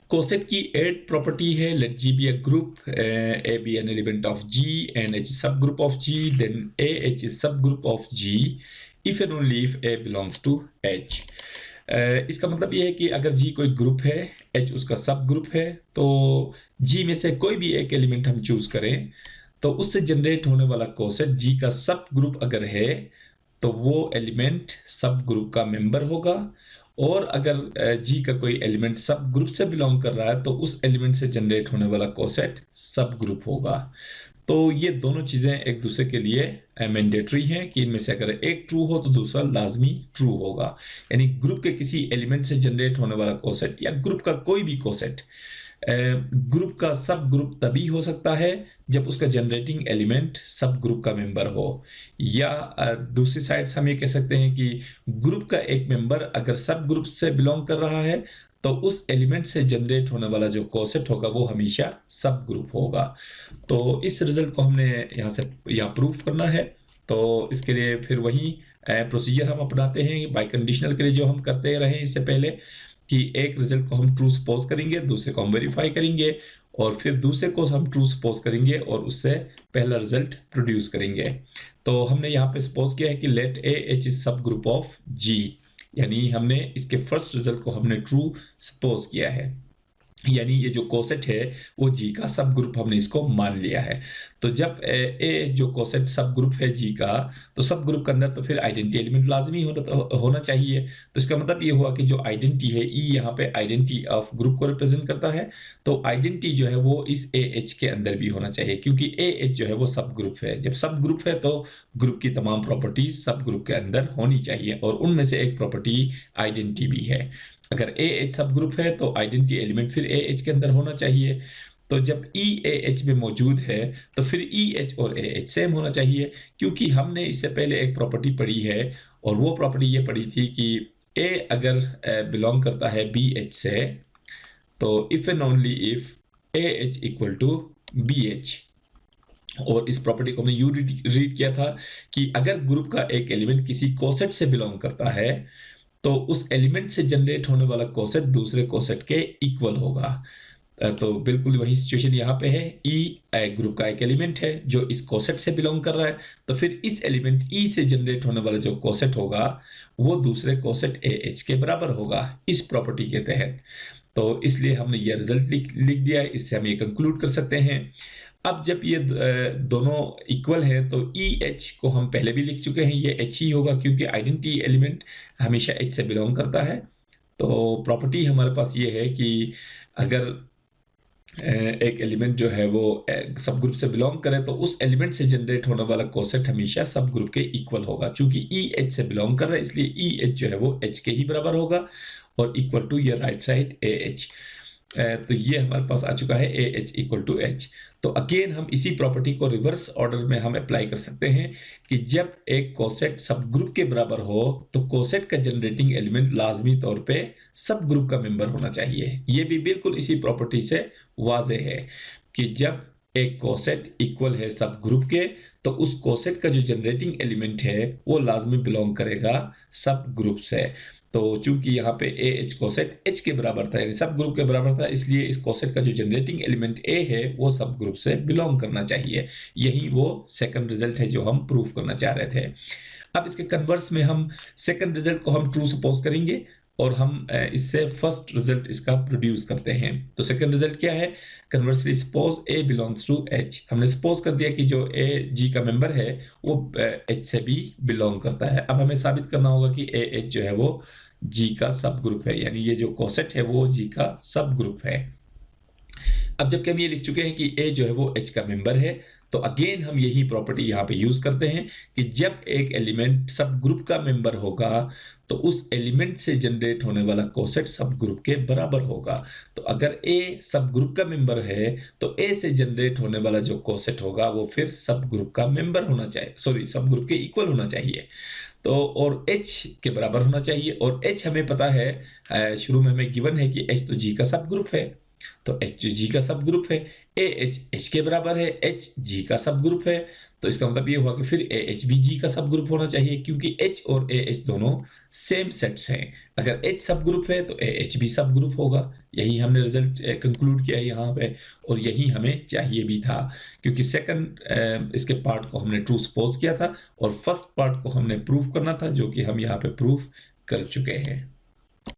Coset की एड property है, let G be a group, a be an element of G and H subgroup of G, then a H is subgroup of G if and only if a belongs to H. इसका मतलब ये है कि अगर जी कोई group है, H उसका सब ग्रुप है, तो जी में से कोई भी एक एलिमेंट हम चूज करें तो उससे जनरेट होने वाला कोसेट जी का सब ग्रुप अगर है तो वो एलिमेंट सब ग्रुप का मेंबर होगा। और अगर जी का कोई एलिमेंट सब ग्रुप से बिलोंग कर रहा है तो उस एलिमेंट से जनरेट होने वाला कोसेट सब ग्रुप होगा। तो ये दोनों चीजें एक दूसरे के लिए मैंडेटरी हैं कि इनमें से अगर एक ट्रू हो तो दूसरा लाजमी ट्रू होगा। यानी ग्रुप के किसी एलिमेंट से जनरेट होने वाला कोसेट या ग्रुप का कोई भी कोसेट ग्रुप का सब ग्रुप तभी हो सकता है जब उसका जनरेटिंग एलिमेंट सब ग्रुप का मेंबर हो। या दूसरी साइड से हम ये कह सकते हैं कि ग्रुप का एक मेंबर अगर सब ग्रुप से बिलोंग कर रहा है तो उस एलिमेंट से जनरेट होने वाला जो कोसेट होगा वो हमेशा सब ग्रुप होगा। तो इस रिजल्ट को हमने यहाँ प्रूफ करना है। तो इसके लिए फिर वही प्रोसीजर हम अपनाते हैं बाई कंडीशनल के लिए जो हम करते रहे इससे पहले, कि एक रिजल्ट को हम ट्रू सपोज करेंगे, दूसरे को हम वेरीफाई करेंगे और फिर दूसरे को हम ट्रू सपोज करेंगे और उससे पहला रिजल्ट प्रोड्यूस करेंगे। तो हमने यहाँ पे सपोज किया है कि late A H is subgroup of जी, यानी हमने इसके फर्स्ट रिजल्ट को हमने ट्रू सपोज किया है, यानी ये जो कोसेट है वो जी का सब ग्रुप हमने इसको मान लिया है। तो जब ए जो कोसेट सब ग्रुप है जी का, तो सब ग्रुप के अंदर तो फिर आइडेंटिटी एलिमेंट लाजमी होना चाहिए। तो इसका मतलब ये हुआ कि जो आइडेंटिटी है ई यहाँ पे आइडेंटिटी ऑफ ग्रुप को रिप्रेजेंट करता है, तो आइडेंटिटी जो है वो इस ए एच के अंदर भी होना चाहिए, क्योंकि ए एच जो है वो सब ग्रुप है। जब सब ग्रुप है तो ग्रुप की तमाम प्रॉपर्टीज सब ग्रुप के अंदर होनी चाहिए और उनमें से एक प्रॉपर्टी आइडेंटिटी भी है। अगर ए एच सब ग्रुप है तो आइडेंटिटी एलिमेंट फिर ए एच के अंदर होना चाहिए। तो जब ई ए एच में मौजूद है तो फिर ई एच और ए एच सेम होना चाहिए, क्योंकि हमने इससे पहले एक प्रॉपर्टी पढ़ी है और वो प्रॉपर्टी ये पढ़ी थी कि ए अगर बिलोंग करता है बी एच से, तो if and only if a h equal to b h. और इस प्रॉपर्टी को हमने यू रीड किया था कि अगर ग्रुप का एक एलिमेंट किसी कोसेट से बिलोंग करता है तो उस एलिमेंट से जनरेट होने वाला कोसेट दूसरे कोसेट के इक्वल होगा। तो बिल्कुल वही सिचुएशन यहाँ पे है। ई ग्रुप का एक एलिमेंट है जो इस कोसेट से बिलोंग कर रहा है, तो फिर इस एलिमेंट ई से जनरेट होने वाला जो कोसेट होगा वो दूसरे कोसेट ए एच के बराबर होगा इस प्रॉपर्टी के तहत। तो इसलिए हमने ये रिजल्ट लिख दिया है, इससे हम ये कंक्लूड कर सकते हैं। अब जब ये दोनों इक्वल है तो ई एच को हम पहले भी लिख चुके हैं, ये एच ही होगा क्योंकि आइडेंटिटी एलिमेंट हमेशा एच से बिलोंग करता है। तो प्रॉपर्टी हमारे पास ये है कि अगर एक एलिमेंट जो है वो सब ग्रुप से बिलोंग करे तो उस एलिमेंट से जनरेट होने वाला कोसेट हमेशा सब ग्रुप के इक्वल होगा। चूंकि ई एच से बिलोंग कर रहा है इसलिए ई एच जो है वो एच के ही बराबर होगा और इक्वल टू ये राइट साइड ए एच। तो ये हमारे पास आ चुका है a h equal to h. तो अगेन हम इसी प्रॉपर्टी को रिवर्स ऑर्डर में हम अप्लाई कर सकते हैं कि जब एक कोसेट सब ग्रुप के बराबर हो तो कोसेट का जनरेटिंग एलिमेंट लाजमी तौर पे सब ग्रुप का मेंबर होना चाहिए। ये भी बिल्कुल इसी प्रॉपर्टी से वाजे है कि जब एक कोसेट इक्वल है सब ग्रुप के तो उस कोसेट का जो जनरेटिंग एलिमेंट है वो लाजमी बिलोंग करेगा सब ग्रुप से। तो चूंकि यहाँ पे ए एच कोसेट एच के बराबर था यानी सब ग्रुप के बराबर था, इसलिए इस कोसेट का जो जनरेटिंग एलिमेंट ए है वो सब ग्रुप से बिलोंग करना चाहिए। यही वो सेकंड रिजल्ट है जो हम प्रूफ करना चाह रहे थे। अब इसके कन्वर्स में हम सेकंड रिजल्ट को हम ट्रू सपोज करेंगे और हम इससे फर्स्ट रिजल्ट इसका प्रोड्यूस करते हैं। तो सेकंड रिजल्ट क्या है? Conversely suppose a belongs to h. हमने सपोज कर दिया कि जो ए जी का मेंबर है वो एच से भी बिलोंग करता है। अब हमें साबित करना होगा कि ए एच जो है वो जी का सब ग्रुप है, यानी ये जो कोसेट है वो जी का सब ग्रुप है। अब जबकि हम ये लिख चुके हैं कि ए जो है वो एच का मेंबर है, तो अगेन हम यही प्रॉपर्टी यहाँ पे यूज करते हैं कि जब एक एलिमेंट सब ग्रुप का मेंबर होगा तो उस एलिमेंट से जनरेट होने वाला कोसेट सब ग्रुप के बराबर होगा। तो अगर ए सब ग्रुप का मेंबर है तो ए से जनरेट होने वाला जो कोसेट होगा वो फिर सब ग्रुप का मेंबर होना चाहिए, सॉरी सब ग्रुप के इक्वल होना चाहिए। तो और h के बराबर होना चाहिए और h हमें पता है शुरू में हमें गिवन है कि h तो g का सब ग्रुप है, तो h जो g का सब ग्रुप है, ए एच एच के बराबर है, h g का सब ग्रुप है, तो इसका मतलब ये हुआ कि फिर AH भी G का सब ग्रुप होना चाहिए, क्योंकि H और AH दोनों सेम सेट्स हैं। अगर H सब ग्रुप है तो AH भी सब ग्रुप होगा। यही हमने रिजल्ट कंक्लूड किया यहाँ पे, और यही हमें चाहिए भी था, क्योंकि सेकंड इसके पार्ट को हमने ट्रू सपोज किया था और फर्स्ट पार्ट को हमने प्रूव करना था, जो कि हम यहाँ पे प्रूव कर चुके हैं।